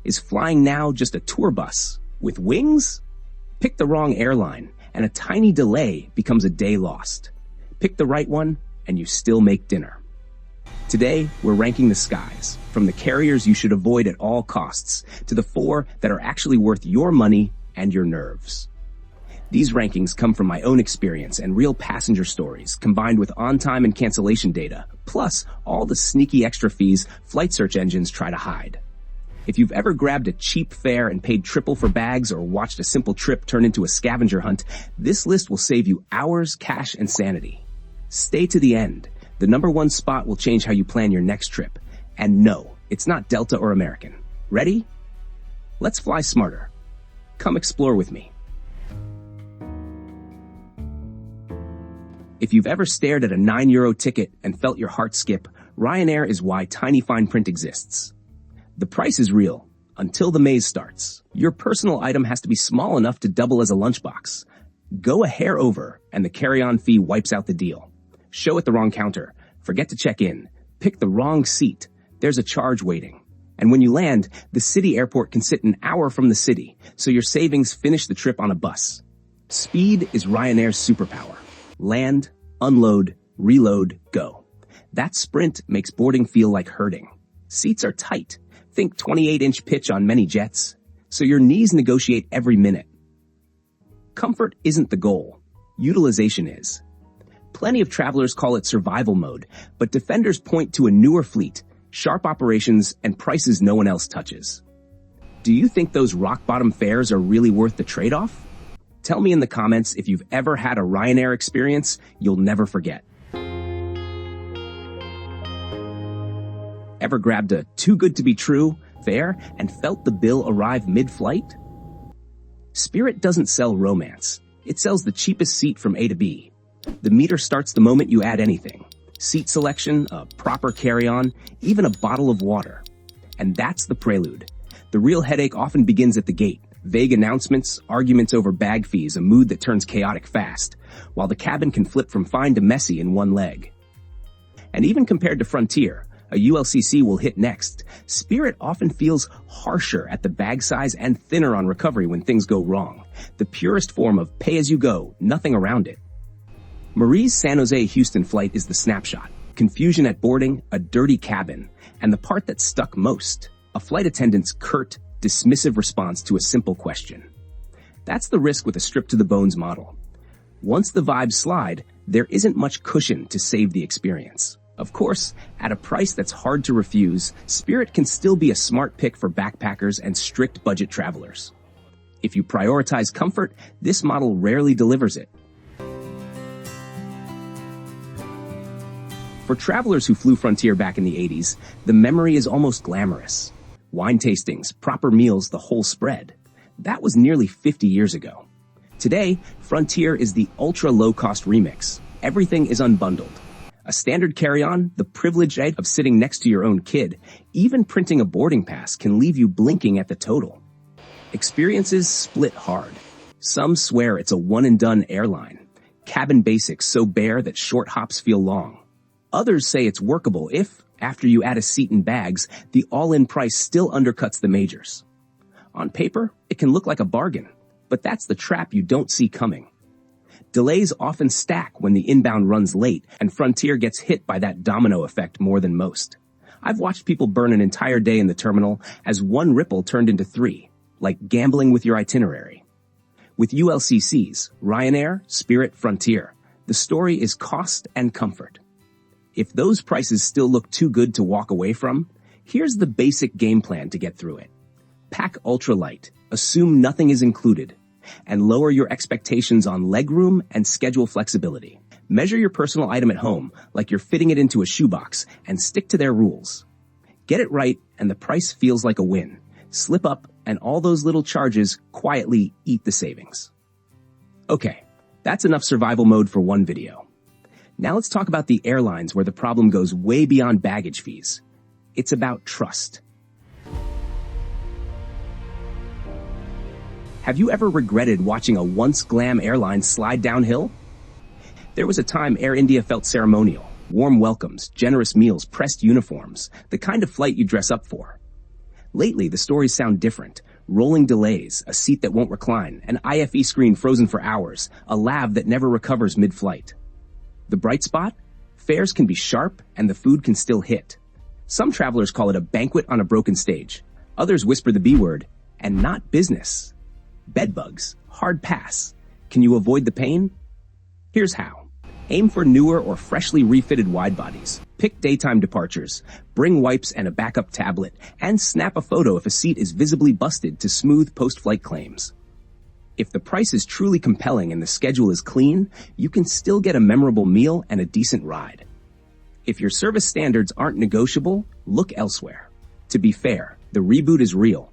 Is flying now just a tour bus with wings? Pick the wrong airline, and a tiny delay becomes a day lost. Pick the right one, and you still make dinner. Today, we're ranking the skies, from the carriers you should avoid at all costs to the 4 that are actually worth your money and your nerves. These rankings come from my own experience and real passenger stories, combined with on-time and cancellation data, plus all the sneaky extra fees flight search engines try to hide. If you've ever grabbed a cheap fare and paid triple for bags or watched a simple trip turn into a scavenger hunt, this list will save you hours, cash, and sanity. Stay to the end. The number 1 spot will change how you plan your next trip. And no, it's not Delta or American. Ready? Let's fly smarter. Come explore with me. If you've ever stared at a €9 ticket and felt your heart skip, Ryanair is why tiny fine print exists. The price is real, until the maze starts. Your personal item has to be small enough to double as a lunchbox. Go a hair over, and the carry-on fee wipes out the deal. Show at the wrong counter, forget to check in, pick the wrong seat, there's a charge waiting. And when you land, the city airport can sit an hour from the city, so your savings finish the trip on a bus. Speed is Ryanair's superpower. Land, unload, reload, go. That sprint makes boarding feel like herding. Seats are tight. Think 28-inch pitch on many jets, so your knees negotiate every minute. Comfort isn't the goal. Utilization is. Plenty of travelers call it survival mode, but defenders point to a newer fleet, sharp operations, and prices no one else touches. Do you think those rock-bottom fares are really worth the trade-off? Tell me in the comments if you've ever had a Ryanair experience you'll never forget. Ever grabbed a too-good-to-be-true fare and felt the bill arrive mid-flight? Spirit doesn't sell romance. It sells the cheapest seat from A to B. The meter starts the moment you add anything. Seat selection, a proper carry-on, even a bottle of water. And that's the prelude. The real headache often begins at the gate. Vague announcements, arguments over bag fees, a mood that turns chaotic fast, while the cabin can flip from fine to messy in one leg. And even compared to Frontier, a ULCC will hit next, Spirit often feels harsher at the bag size and thinner on recovery when things go wrong. The purest form of pay-as-you-go, nothing around it. Marie's San Jose-Houston flight is the snapshot. Confusion at boarding, a dirty cabin, and the part that stuck most, a flight attendant's curt, dismissive response to a simple question. That's the risk with a strip-to-the-bones model. Once the vibes slide, there isn't much cushion to save the experience. Of course, at a price that's hard to refuse, Spirit can still be a smart pick for backpackers and strict budget travelers. If you prioritize comfort, this model rarely delivers it. For travelers who flew Frontier back in the 80s, the memory is almost glamorous. Wine tastings, proper meals, the whole spread. That was nearly 50 years ago. Today, Frontier is the ultra-low-cost remix. Everything is unbundled. A standard carry-on, the privilege of sitting next to your own kid, even printing a boarding pass can leave you blinking at the total. Experiences split hard. Some swear it's a one-and-done airline. Cabin basics so bare that short hops feel long. Others say it's workable if, after you add a seat and bags, the all-in price still undercuts the majors. On paper, it can look like a bargain, but that's the trap you don't see coming. Delays often stack when the inbound runs late, and Frontier gets hit by that domino effect more than most. I've watched people burn an entire day in the terminal as one ripple turned into 3, like gambling with your itinerary. With ULCCs, Ryanair, Spirit, Frontier, the story is cost and comfort. If those prices still look too good to walk away from, here's the basic game plan to get through it. Pack ultralight, assume nothing is included, and lower your expectations on legroom and schedule flexibility. Measure your personal item at home like you're fitting it into a shoebox and stick to their rules. Get it right and the price feels like a win. Slip up and all those little charges quietly eat the savings. Okay, that's enough survival mode for one video. Now let's talk about the airlines where the problem goes way beyond baggage fees. It's about trust. Have you ever regretted watching a once glam airline slide downhill? There was a time Air India felt ceremonial. Warm welcomes, generous meals, pressed uniforms, the kind of flight you dress up for. Lately, the stories sound different. Rolling delays, a seat that won't recline, an IFE screen frozen for hours, a lav that never recovers mid-flight. The bright spot? Fares can be sharp and the food can still hit. Some travelers call it a banquet on a broken stage. Others whisper the B word, and not business. Bedbugs, hard pass. Can you avoid the pain? Here's how. Aim for newer or freshly refitted wide bodies. Pick daytime departures. Bring wipes and a backup tablet, and snap a photo if a seat is visibly busted to smooth post-flight claims. If the price is truly compelling and the schedule is clean, you can still get a memorable meal and a decent ride. If your service standards aren't negotiable, look elsewhere. To be fair, the reboot is real.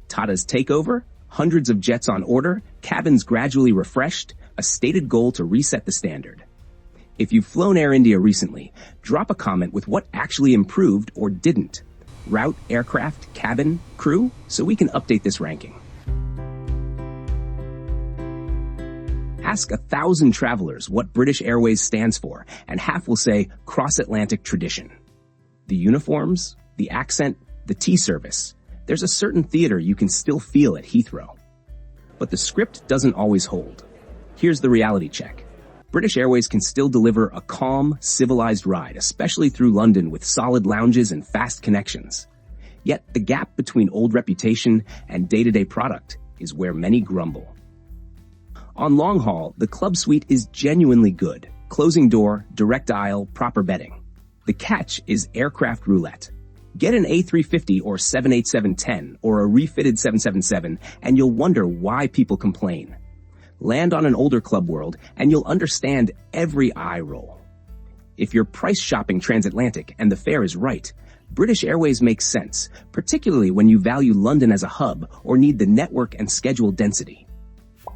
Tata's takeover, hundreds of jets on order, cabins gradually refreshed, a stated goal to reset the standard. If you've flown Air India recently, drop a comment with what actually improved or didn't. Route, aircraft, cabin, crew, so we can update this ranking. Ask 1,000 travelers what British Airways stands for, and half will say cross-Atlantic tradition. The uniforms, the accent, the tea service. There's a certain theater you can still feel at Heathrow. But the script doesn't always hold. Here's the reality check. British Airways can still deliver a calm, civilized ride, especially through London with solid lounges and fast connections. Yet the gap between old reputation and day-to-day product is where many grumble. On long haul, the club suite is genuinely good. Closing door, direct aisle, proper bedding. The catch is aircraft roulette. Get an A350 or 787-10 or a refitted 777 and you'll wonder why people complain. Land on an older Club World and you'll understand every eye roll. If you're price shopping transatlantic and the fare is right, British Airways makes sense, particularly when you value London as a hub or need the network and schedule density.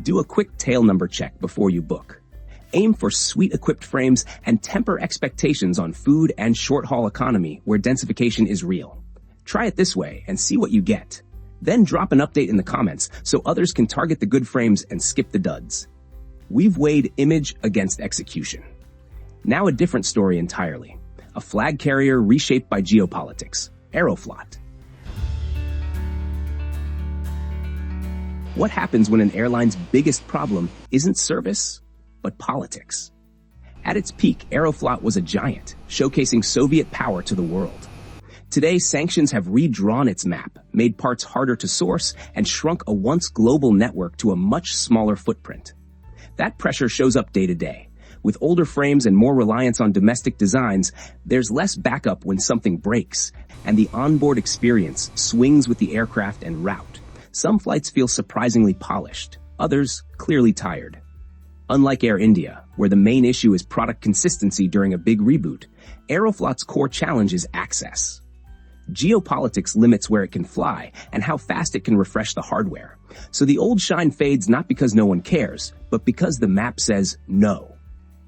Do a quick tail number check before you book. Aim for suite-equipped frames and temper expectations on food and short-haul economy where densification is real. Try it this way and see what you get. Then drop an update in the comments so others can target the good frames and skip the duds. We've weighed image against execution. Now a different story entirely. A flag carrier reshaped by geopolitics. Aeroflot. What happens when an airline's biggest problem isn't service, but politics? At its peak, Aeroflot was a giant, showcasing Soviet power to the world. Today, sanctions have redrawn its map, made parts harder to source, and shrunk a once global network to a much smaller footprint. That pressure shows up day to day. With older frames and more reliance on domestic designs, there's less backup when something breaks, and the onboard experience swings with the aircraft and route. Some flights feel surprisingly polished, others clearly tired. Unlike Air India, where the main issue is product consistency during a big reboot, Aeroflot's core challenge is access. Geopolitics limits where it can fly and how fast it can refresh the hardware. So the old shine fades not because no one cares, but because the map says no.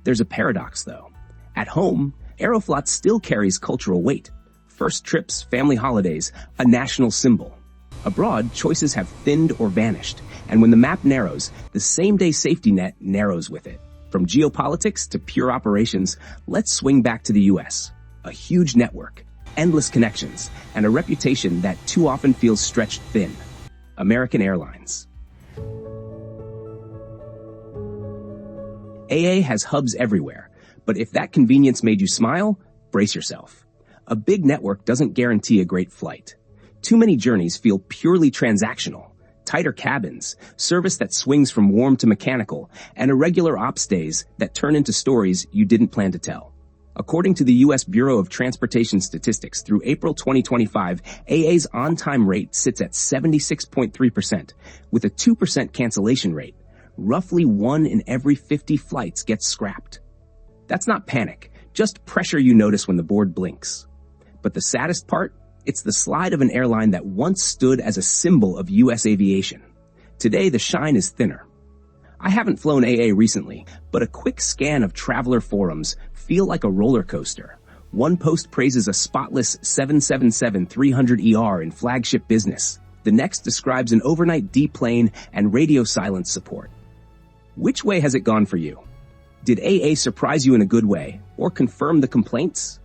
There's a paradox, though. At home, Aeroflot still carries cultural weight. First trips, family holidays, a national symbol. Abroad, choices have thinned or vanished, and when the map narrows, the same-day safety net narrows with it. From geopolitics to pure operations, let's swing back to the US. A huge network, endless connections, and a reputation that too often feels stretched thin. American Airlines. AA has hubs everywhere, but if that convenience made you smile, brace yourself. A big network doesn't guarantee a great flight. Too many journeys feel purely transactional. Tighter cabins, service that swings from warm to mechanical, and irregular ops days that turn into stories you didn't plan to tell. According to the U.S. Bureau of Transportation Statistics, through April 2025, AA's on-time rate sits at 76.3%, with a 2% cancellation rate. Roughly 1 in every 50 flights gets scrapped. That's not panic, just pressure you notice when the board blinks. But the saddest part? It's the slide of an airline that once stood as a symbol of U.S. aviation. Today, the shine is thinner. I haven't flown AA recently, but a quick scan of traveler forums feel like a roller coaster. One post praises a spotless 777-300ER in flagship business. The next describes an overnight deplane and radio silence support. Which way has it gone for you? Did AA surprise you in a good way, or confirm the complaints?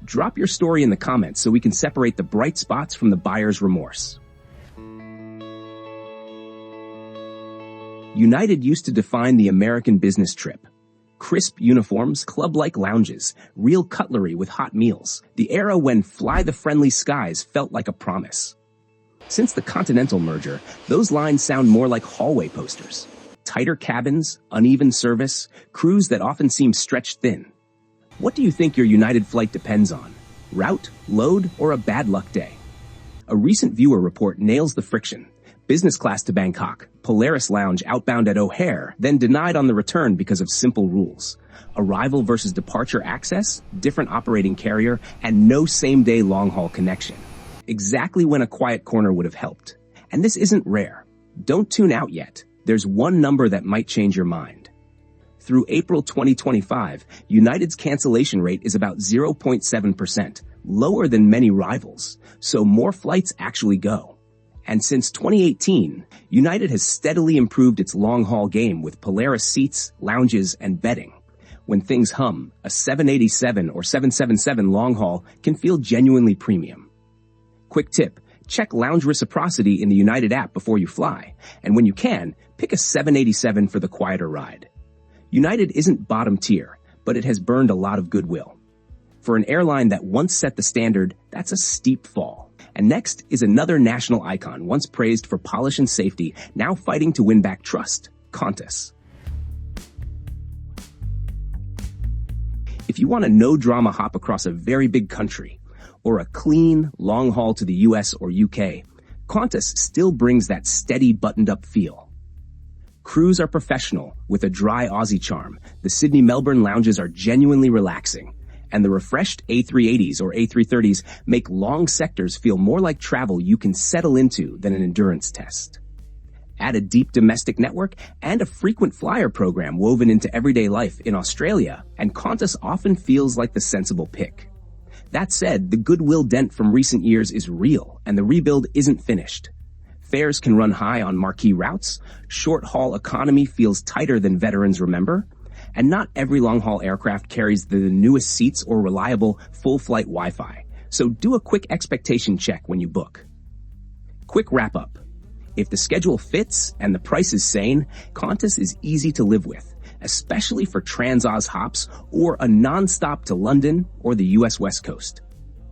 Drop your story in the comments so we can separate the bright spots from the buyer's remorse. United used to define the American business trip. Crisp uniforms, club-like lounges, real cutlery with hot meals. The era when fly the friendly skies felt like a promise. Since the Continental merger, those lines sound more like hallway posters. Tighter cabins, uneven service, crews that often seem stretched thin. What do you think your United flight depends on? Route, load, or a bad luck day? A recent viewer report nails the friction. Business class to Bangkok, Polaris Lounge outbound at O'Hare, then denied on the return because of simple rules. Arrival versus departure access, different operating carrier, and no same-day long-haul connection. Exactly when a quiet corner would have helped. And this isn't rare. Don't tune out yet. There's one number that might change your mind. Through April 2025, United's cancellation rate is about 0.7%, lower than many rivals, so more flights actually go. And since 2018, United has steadily improved its long-haul game with Polaris seats, lounges, and bedding. When things hum, a 787 or 777 long-haul can feel genuinely premium. Quick tip, check lounge reciprocity in the United app before you fly, and when you can, pick a 787 for the quieter ride. United isn't bottom tier, but it has burned a lot of goodwill. For an airline that once set the standard, that's a steep fall. And next is another national icon once praised for polish and safety, now fighting to win back trust, Qantas. If you want a no-drama hop across a very big country, or a clean, long haul to the US or UK, Qantas still brings that steady, buttoned-up feel. Crews are professional, with a dry Aussie charm. The Sydney-Melbourne lounges are genuinely relaxing, and the refreshed A380s or A330s make long sectors feel more like travel you can settle into than an endurance test. Add a deep domestic network and a frequent flyer program woven into everyday life in Australia, and Qantas often feels like the sensible pick. That said, the goodwill dent from recent years is real, and the rebuild isn't finished. Fares can run high on marquee routes, short-haul economy feels tighter than veterans remember, and not every long-haul aircraft carries the newest seats or reliable full-flight Wi-Fi, so do a quick expectation check when you book. Quick wrap-up. If the schedule fits and the price is sane, Qantas is easy to live with, especially for Trans-Oz hops or a non-stop to London or the US West Coast.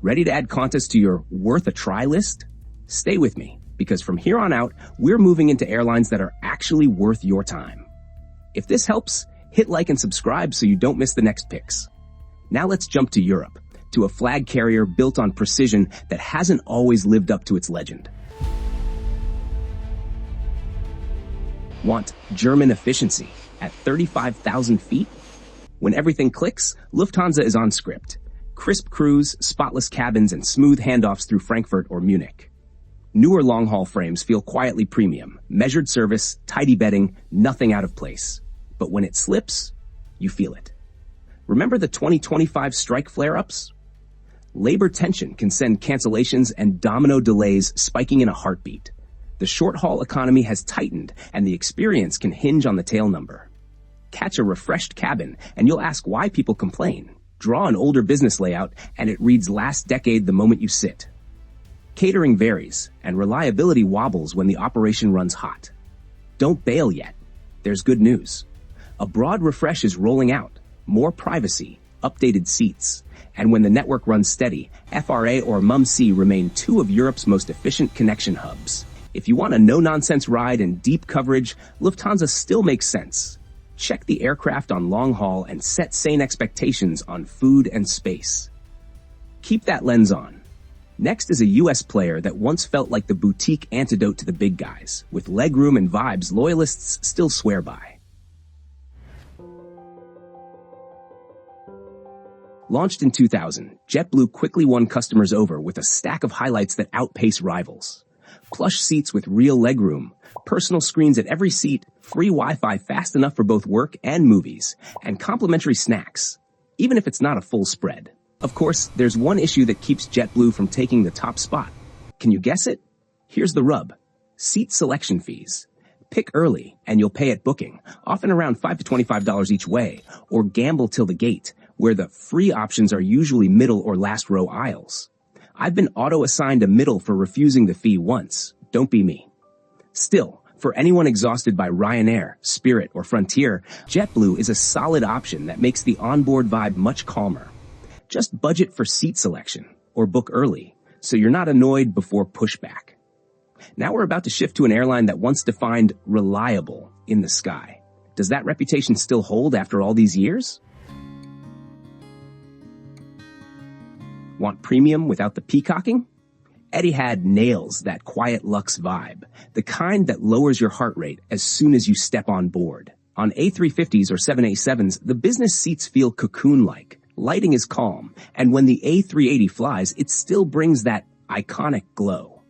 Ready to add Qantas to your worth-a-try list? Stay with me, because from here on out, we're moving into airlines that are actually worth your time. If this helps, hit like and subscribe so you don't miss the next picks. Now let's jump to Europe, to a flag carrier built on precision that hasn't always lived up to its legend. Want German efficiency at 35,000 feet? When everything clicks, Lufthansa is on script. Crisp crews, spotless cabins, and smooth handoffs through Frankfurt or Munich. Newer long-haul frames feel quietly premium, measured service, tidy bedding, nothing out of place. But when it slips, you feel it. Remember the 2025 strike flare-ups? Labor tension can send cancellations and domino delays spiking in a heartbeat. The short-haul economy has tightened, and the experience can hinge on the tail number. Catch a refreshed cabin, and you'll ask why people complain. Draw an older business layout, and it reads last decade the moment you sit. Catering varies, and reliability wobbles when the operation runs hot. Don't bail yet. There's good news. A broad refresh is rolling out. More privacy, updated seats. And when the network runs steady, FRA or MUM-C remain two of Europe's most efficient connection hubs. If you want a no-nonsense ride and deep coverage, Lufthansa still makes sense. Check the aircraft on long haul and set sane expectations on food and space. Keep that lens on. Next is a US player that once felt like the boutique antidote to the big guys, with legroom and vibes loyalists still swear by. Launched in 2000, JetBlue quickly won customers over with a stack of highlights that outpace rivals. Plush seats with real legroom, personal screens at every seat, free Wi-Fi fast enough for both work and movies, and complimentary snacks, even if it's not a full spread. Of course, there's one issue that keeps JetBlue from taking the top spot. Can you guess it? Here's the rub. Seat selection fees. Pick early, and you'll pay at booking, often around $5 to $25 each way, or gamble till the gate, where the free options are usually middle or last row aisles. I've been auto-assigned a middle for refusing the fee once. Don't be me. Still, for anyone exhausted by Ryanair, Spirit, or Frontier, JetBlue is a solid option that makes the onboard vibe much calmer. Just budget for seat selection, or book early, so you're not annoyed before pushback. Now we're about to shift to an airline that once defined reliable in the sky. Does that reputation still hold after all these years? Want premium without the peacocking? Etihad nails that quiet luxe vibe, the kind that lowers your heart rate as soon as you step on board. On A350s or 787s, the business seats feel cocoon-like. Lighting is calm, and when the A380 flies, it still brings that iconic glow.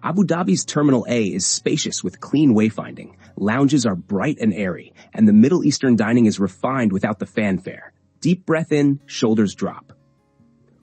Abu Dhabi's Terminal A is spacious with clean wayfinding. Lounges are bright and airy, and the Middle Eastern dining is refined without the fanfare. Deep breath in, shoulders drop.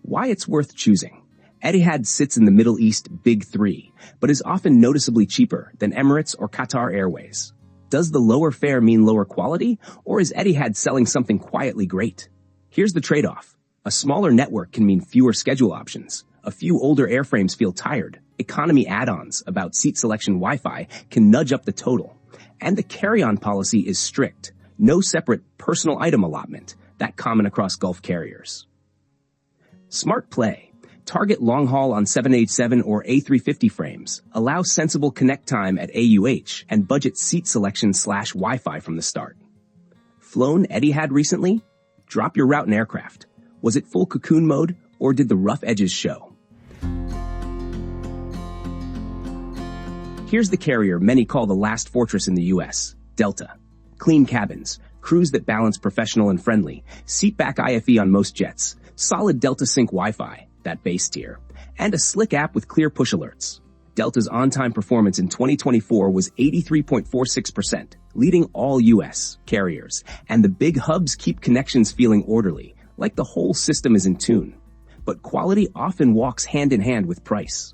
Why it's worth choosing. Etihad sits in the Middle East Big Three, but is often noticeably cheaper than Emirates or Qatar Airways. Does the lower fare mean lower quality, or is Etihad selling something quietly great? Here's the trade-off. A smaller network can mean fewer schedule options. A few older airframes feel tired. Economy add-ons about seat selection Wi-Fi can nudge up the total. And the carry-on policy is strict. No separate personal item allotment, that common across Gulf carriers. Smart play. Target long-haul on 787 or A350 frames. Allow sensible connect time at AUH and budget seat selection / Wi-Fi from the start. Flown Etihad recently? Drop your route and aircraft. Was it full cocoon mode, or did the rough edges show? Here's the carrier many call the last fortress in the U.S., Delta. Clean cabins, crews that balance professional and friendly, seatback IFE on most jets, solid Delta Sync Wi-Fi, that base tier, and a slick app with clear push alerts. Delta's on-time performance in 2024 was 83.46%, leading all U.S. carriers, and the big hubs keep connections feeling orderly, like the whole system is in tune. But quality often walks hand in hand with price.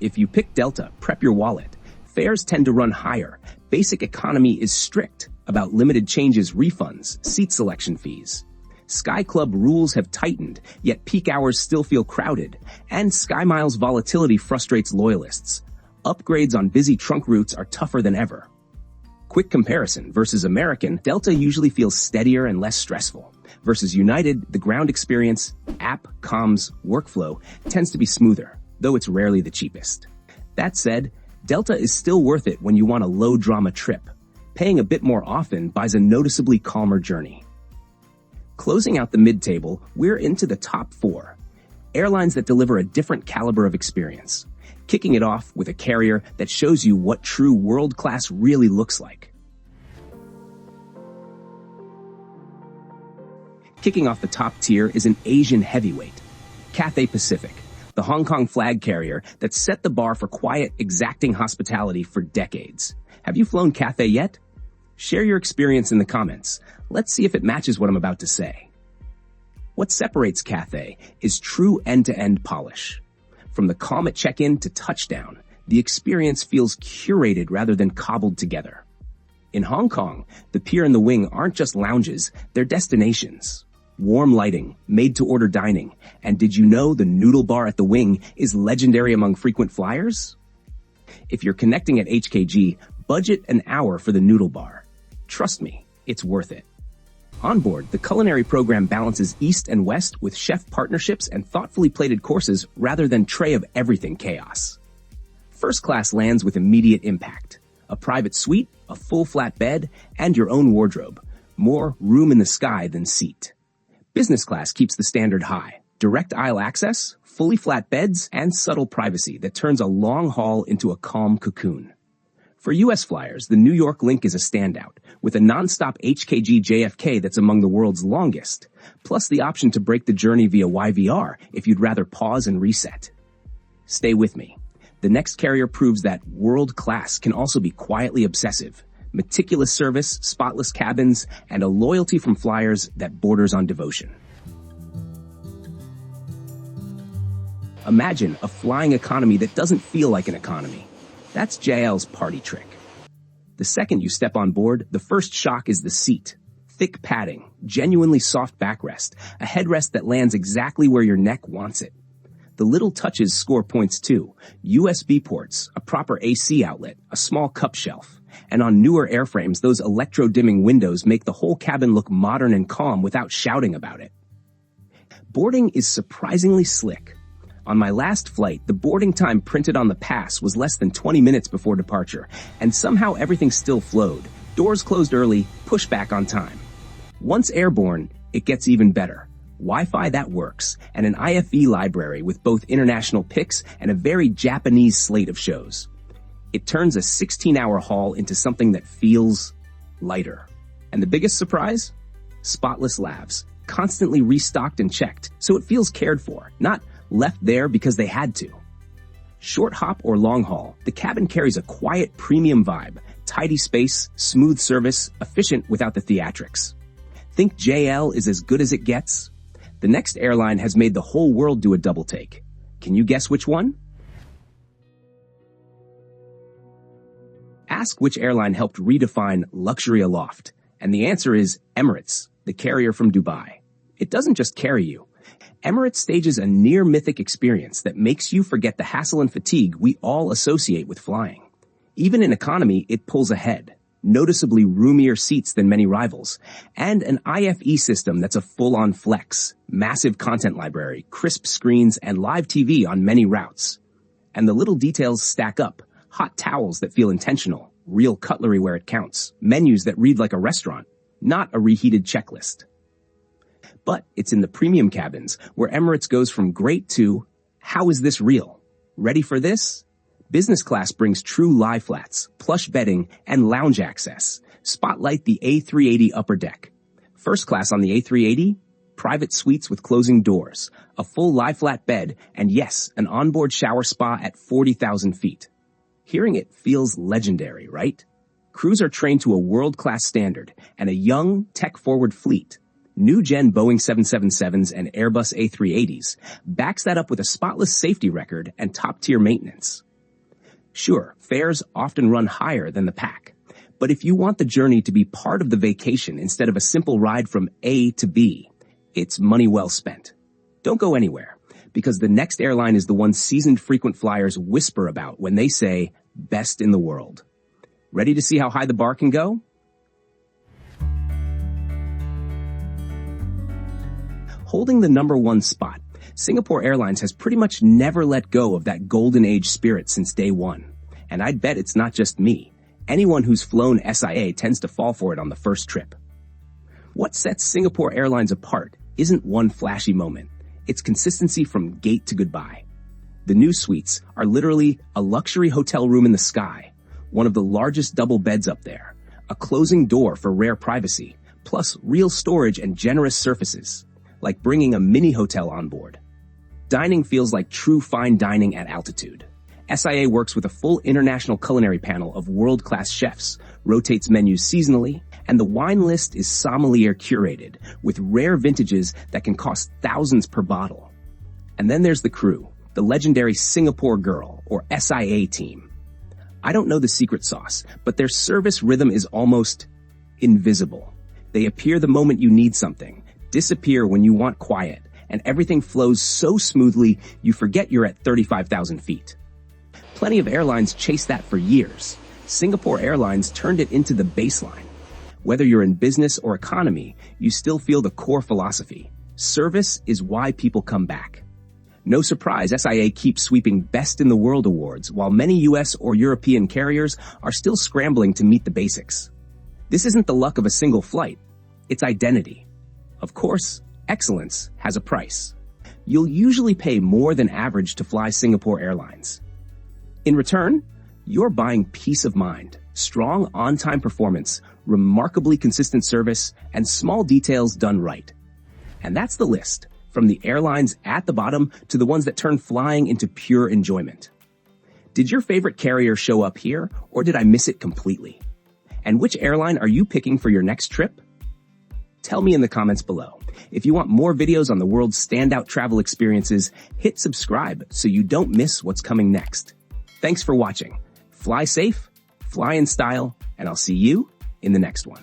If you pick Delta, prep your wallet. Fares tend to run higher. Basic economy is strict about limited changes, refunds, seat selection fees. Sky Club rules have tightened, yet peak hours still feel crowded, and SkyMiles volatility frustrates loyalists. Upgrades on busy trunk routes are tougher than ever. Quick comparison versus American, Delta usually feels steadier and less stressful. Versus United, the ground experience, app, comms, workflow tends to be smoother, though it's rarely the cheapest. That said, Delta is still worth it when you want a low-drama trip. Paying a bit more often buys a noticeably calmer journey. Closing out the mid-table, we're into the top 4. Airlines that deliver a different caliber of experience. Kicking it off with a carrier that shows you what true world-class really looks like. Kicking off the top tier is an Asian heavyweight, Cathay Pacific, the Hong Kong flag carrier that set the bar for quiet, exacting hospitality for decades. Have you flown Cathay yet? Share your experience in the comments. Let's see if it matches what I'm about to say. What separates Cathay is true end-to-end polish. From the calm at check-in to touchdown, the experience feels curated rather than cobbled together. In Hong Kong, the pier and the wing aren't just lounges, they're destinations. Warm lighting, made-to-order dining, and did you know the noodle bar at the wing is legendary among frequent flyers? If you're connecting at HKG, budget an hour for the noodle bar. Trust me, it's worth it. On board, the culinary program balances East and West with chef partnerships and thoughtfully plated courses rather than tray of everything chaos. First class lands with immediate impact. A private suite, a full flat bed, and your own wardrobe. More room in the sky than seat. Business class keeps the standard high. Direct aisle access, fully flat beds, and subtle privacy that turns a long haul into a calm cocoon. For U.S. flyers, the New York link is a standout, with a nonstop HKG JFK that's among the world's longest, plus the option to break the journey via YVR if you'd rather pause and reset. Stay with me. The next carrier proves that world class can also be quietly obsessive. Meticulous service, spotless cabins, and a loyalty from flyers that borders on devotion. Imagine a flying economy that doesn't feel like an economy. That's JL's party trick. The second you step on board, the first shock is the seat. Thick padding, genuinely soft backrest, a headrest that lands exactly where your neck wants it. The little touches score points too. USB ports, a proper AC outlet, a small cup shelf. And on newer airframes, those electro-dimming windows make the whole cabin look modern and calm without shouting about it. Boarding is surprisingly slick. On my last flight, the boarding time printed on the pass was less than 20 minutes before departure, and somehow everything still flowed. Doors closed early, pushback on time. Once airborne, it gets even better. Wi-Fi that works, and an IFE library with both international picks and a very Japanese slate of shows. It turns a 16-hour haul into something that feels lighter. And the biggest surprise? Spotless lavs, constantly restocked and checked, so it feels cared for, not left there because they had to. Short hop or long haul, the cabin carries a quiet premium vibe, tidy space, smooth service, efficient without the theatrics. Think JL is as good as it gets? The next airline has made the whole world do a double take. Can you guess which one? Ask which airline helped redefine luxury aloft, and the answer is Emirates, the carrier from Dubai. It doesn't just carry you. Emirates stages a near-mythic experience that makes you forget the hassle and fatigue we all associate with flying. Even in economy, it pulls ahead. Noticeably roomier seats than many rivals, and an IFE system that's a full-on flex, massive content library, crisp screens, and live TV on many routes. And the little details stack up. Hot towels that feel intentional, real cutlery where it counts, menus that read like a restaurant, not a reheated checklist. But it's in the premium cabins where Emirates goes from great to, how is this real? Ready for this? Business class brings true lie flats, plush bedding, and lounge access. Spotlight the A380 upper deck. First class on the A380, private suites with closing doors, a full lie flat bed, and yes, an onboard shower spa at 40,000 feet. Hearing it feels legendary, right? Crews are trained to a world-class standard and a young, tech-forward fleet. New-gen Boeing 777s and Airbus A380s backs that up with a spotless safety record and top-tier maintenance. Sure, fares often run higher than the pack, but if you want the journey to be part of the vacation instead of a simple ride from A to B, it's money well spent. Don't go anywhere, because the next airline is the one seasoned frequent flyers whisper about when they say, best in the world. Ready to see how high the bar can go? Holding the #1 spot, Singapore Airlines has pretty much never let go of that golden age spirit since day one. And I'd bet it's not just me. Anyone who's flown SIA tends to fall for it on the first trip. What sets Singapore Airlines apart isn't one flashy moment. It's consistency from gate to goodbye. The new suites are literally a luxury hotel room in the sky, one of the largest double beds up there, a closing door for rare privacy, plus real storage and generous surfaces, like bringing a mini hotel on board. Dining feels like true fine dining at altitude. SIA works with a full international culinary panel of world-class chefs, rotates menus seasonally, and the wine list is sommelier curated, with rare vintages that can cost thousands per bottle. And then there's the crew, the legendary Singapore Girl, or SIA team. I don't know the secret sauce, but their service rhythm is almost invisible. They appear the moment you need something, disappear when you want quiet, and everything flows so smoothly you forget you're at 35,000 feet. Plenty of airlines chased that for years. Singapore Airlines turned it into the baseline. Whether you're in business or economy, you still feel the core philosophy. Service is why people come back. No surprise, SIA keeps sweeping Best in the World awards, while many US or European carriers are still scrambling to meet the basics. This isn't the luck of a single flight. It's identity. Of course, excellence has a price. You'll usually pay more than average to fly Singapore Airlines. In return, you're buying peace of mind, strong on-time performance, remarkably consistent service, and small details done right. And that's the list, from the airlines at the bottom to the ones that turn flying into pure enjoyment. Did your favorite carrier show up here, or did I miss it completely? And which airline are you picking for your next trip? Tell me in the comments below. If you want more videos on the world's standout travel experiences, hit subscribe so you don't miss what's coming next. Thanks for watching. Fly safe, fly in style, and I'll see you in the next one.